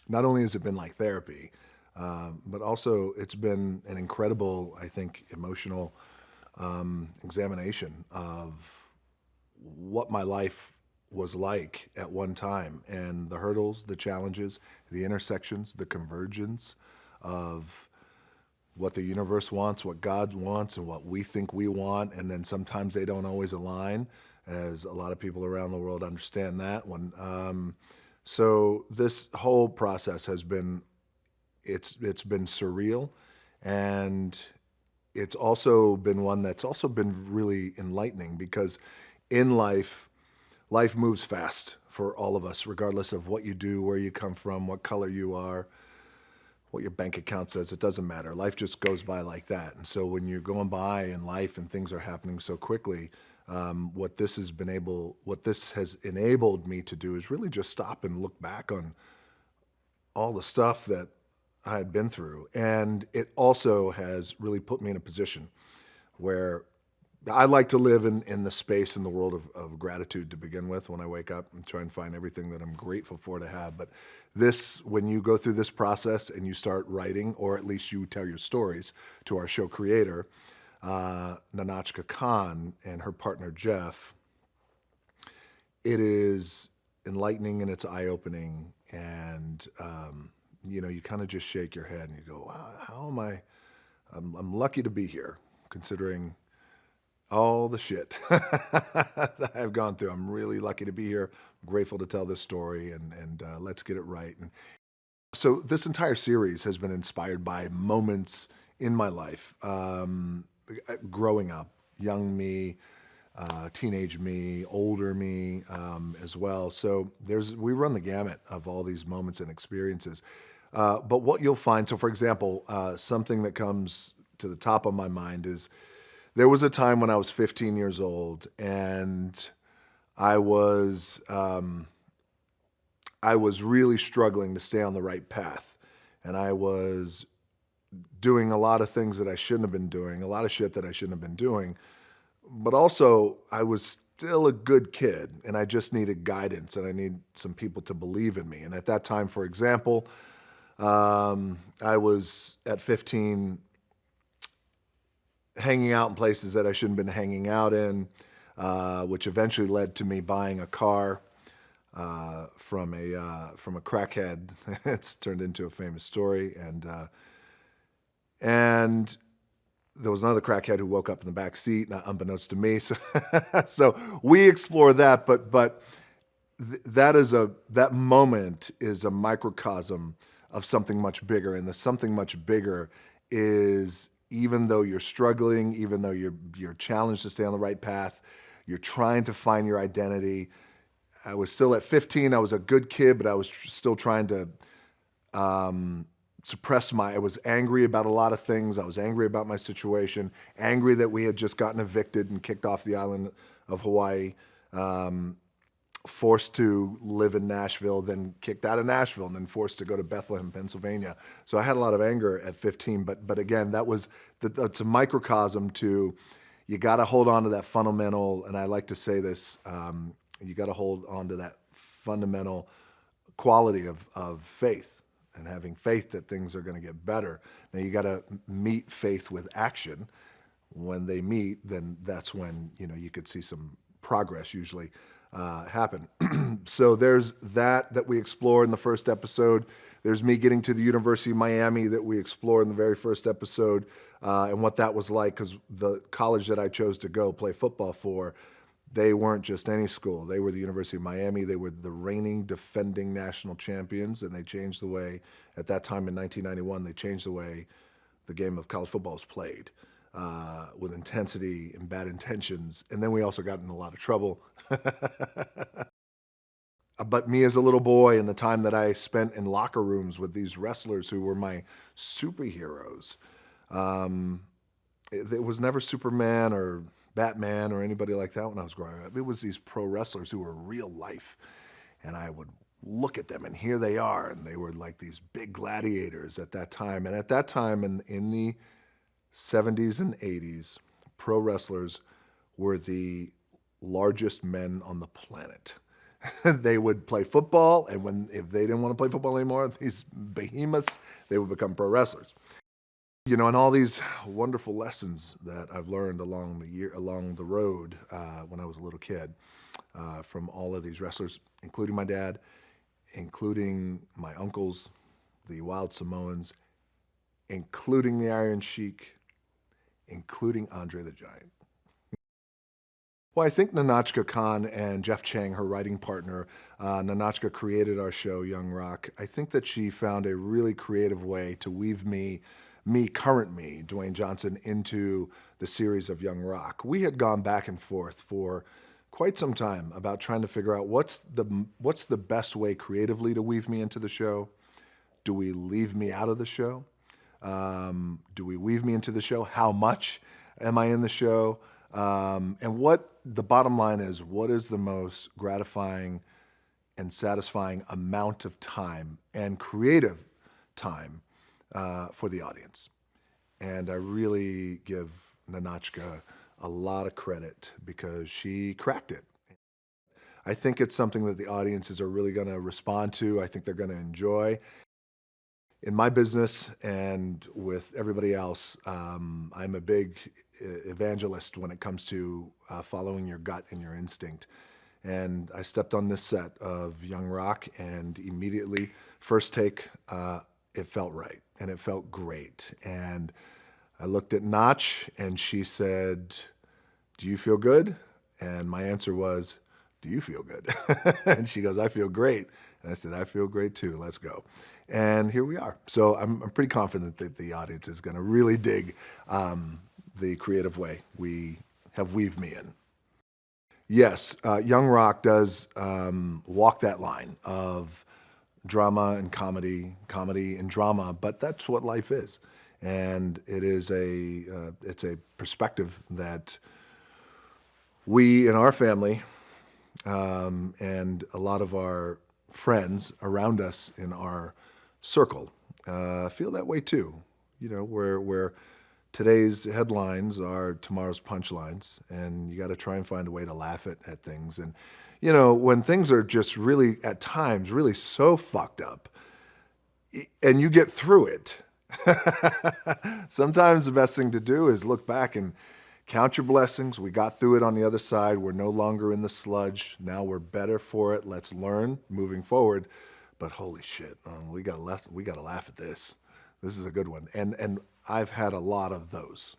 not only has it been like therapy, but also it's been an incredible, I think, emotional examination of what my life was like at one time and the hurdles, the challenges, the intersections, the convergence of what the universe wants, what God wants, and what we think we want. And then sometimes they don't always align, as a lot of people around the world understand that one. So this whole process has been, it's been surreal, and it's also been one that's also been really enlightening because in life moves fast for all of us, regardless of what you do, where you come from, what color you are, what your bank account says. It doesn't matter. Life just goes by like that. And so when you're going by in life and things are happening so quickly, what this has enabled me to do is really just stop and look back on all the stuff that I had been through. And it also has really put me in a position where I like to live in the space in the world of gratitude to begin with when I wake up and try and find everything that I'm grateful for to have. But when you go through this process and you start writing, or at least you tell your stories to our show creator, Nahnatchka Khan, and her partner Jeff, it is enlightening and it's eye-opening. And, you kind of just shake your head and you go, wow, how am I? I'm lucky to be here, considering all the shit that I've gone through. I'm really lucky to be here. I'm grateful to tell this story, and let's get it right. And so this entire series has been inspired by moments in my life, growing up, young me, teenage me, older me, as well. So we run the gamut of all these moments and experiences. But what you'll find, so for example, something that comes to the top of my mind is there was a time when I was 15 years old, and I was really struggling to stay on the right path, and I was doing a lot of things that I shouldn't have been doing, a lot of shit that I shouldn't have been doing, but also I was still a good kid, and I just needed guidance, and I need some people to believe in me. And at that time, for example, I was at 15 hanging out in places that I shouldn't have been hanging out in, which eventually led to me buying a car from a crackhead. It's turned into a famous story, and there was another crackhead who woke up in the back seat, not unbeknownst to me. So, so we explore that, but that moment is a microcosm of something much bigger, and the something much bigger is, even though you're struggling, even though you're challenged to stay on the right path, you're trying to find your identity. I was still at 15. I was a good kid, but I was still trying to I was angry about a lot of things. I was angry about my situation, angry that we had just gotten evicted and kicked off the island of Hawaii, forced to live in Nashville, then kicked out of Nashville, and then forced to go to Bethlehem, Pennsylvania. So I had a lot of anger at 15, but again, that's a microcosm to, you got to hold on to that fundamental, and I like to say this, you got to hold on to that fundamental quality of faith, and having faith that things are going to get better. Now you got to meet faith with action. When they meet, then that's when you could see some progress usually happen. So there's that we explore in the first episode. There's me getting to the University of Miami that we explore in the very first episode, and what that was like, because the college that I chose to go play football for, they weren't just any school. They were the University of Miami. They were the reigning defending national champions, and they changed the way, at that time in 1991, they changed the way the game of college football was played, with intensity and bad intentions. And then we also got in a lot of trouble. But me as a little boy, and the time that I spent in locker rooms with these wrestlers who were my superheroes, it was never Superman or Batman or anybody like that when I was growing up. It was these pro wrestlers who were real life. And I would look at them, and here they are. And they were like these big gladiators at that time. And at that time in the 70s and 80s, pro wrestlers were the largest men on the planet. they would play football, and if they didn't want to play football anymore, these behemoths, they would become pro wrestlers. You know, and all these wonderful lessons that I've learned along the road when I was a little kid, from all of these wrestlers, including my dad, including my uncles, the Wild Samoans, including the Iron Sheik, including Andre the Giant. Well, I think Nahnatchka Khan and Jeff Chiang, her writing partner, Nahnatchka created our show, Young Rock. I think that she found a really creative way to weave current me, Dwayne Johnson, into the series of Young Rock. We had gone back and forth for quite some time about trying to figure out what's the best way creatively to weave me into the show. Do we leave me out of the show? Do we weave me into the show? How much am I in the show? And what the bottom line is, what is the most gratifying and satisfying amount of time and creative time for the audience? And I really give Nahnatchka a lot of credit because she cracked it. I think it's something that the audiences are really going to respond to. I think they're going to enjoy. In my business and with everybody else, I'm a big evangelist when it comes to following your gut and your instinct. And I stepped on this set of Young Rock, and immediately, first take, it felt right, and it felt great. And I looked at Notch, and she said, "Do you feel good?" And my answer was, "Do you feel good?" And she goes, "I feel great." And I said, "I feel great too. Let's go." And here we are. So I'm pretty confident that the audience is going to really dig the creative way we have weaved me in. Yes, Young Rock does walk that line of drama and comedy, comedy and drama, but that's what life is. And it is it's a perspective that we in our family and a lot of our friends around us in our circle feel that way too. You know, where today's headlines are tomorrow's punchlines, and you got to try and find a way to laugh at things. And you know, when things are just really at times really so fucked up, and you get through it, sometimes the best thing to do is look back and count your blessings. We got through it on the other side. We're no longer in the sludge. Now we're better for it. Let's learn moving forward. But holy shit, we gotta laugh at this. This is a good one. And I've had a lot of those.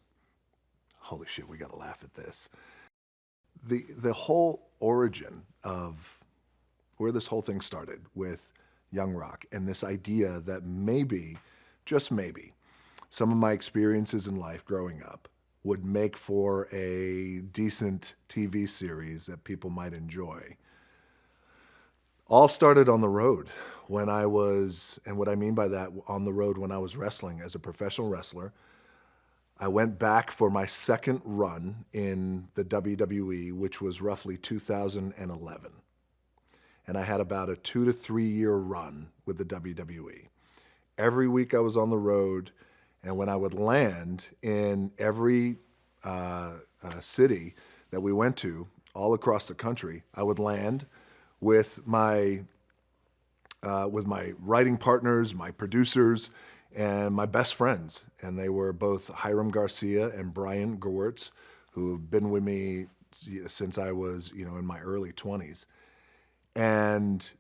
Holy shit, we gotta laugh at this. The whole origin of where this whole thing started with Young Rock and this idea that maybe, just maybe, some of my experiences in life growing up would make for a decent TV series that people might enjoy. All started on the road when I was, and what I mean by that, on the road when I was wrestling as a professional wrestler. I went back for my second run in the WWE, which was roughly 2011. And I had about a 2 to 3 year run with the WWE. Every week I was on the road, and when I would land in every city that we went to all across the country, I would land with my writing partners, my producers, and my best friends. And they were both Hiram Garcia and Brian Gewirtz, who have been with me since I was, in my early 20s. And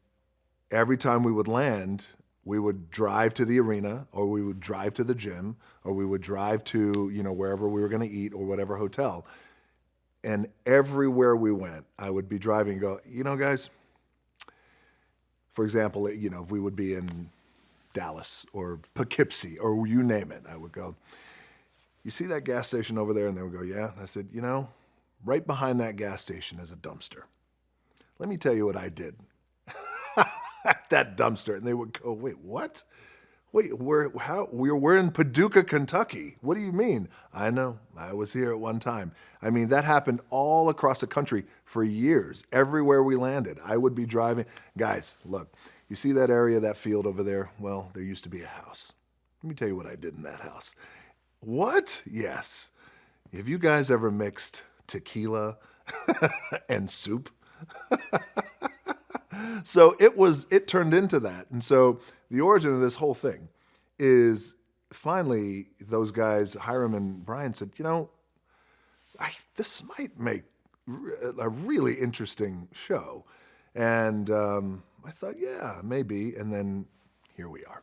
every time we would land, we would drive to the arena, or we would drive to the gym, or we would drive to, wherever we were going to eat or whatever hotel. And everywhere we went, I would be driving and go, guys, for example, if we would be in Dallas or Poughkeepsie or you name it, I would go, "You see that gas station over there?" And they would go, "Yeah." And I said, right behind that gas station is a dumpster. Let me tell you what I did at that dumpster. And they would go, "Wait, what? Wait, we're in Paducah, Kentucky. What do you mean?" "I know. I was here at one time." I mean, that happened all across the country for years. Everywhere we landed, I would be driving. "Guys, look, you see that area, that field over there? Well, there used to be a house. Let me tell you what I did in that house." "What?" "Yes. Have you guys ever mixed tequila and soup?" So it turned into that. And so the origin of this whole thing is finally those guys, Hiram and Brian, said, this might make a really interesting show. And I thought, yeah, maybe. And then here we are.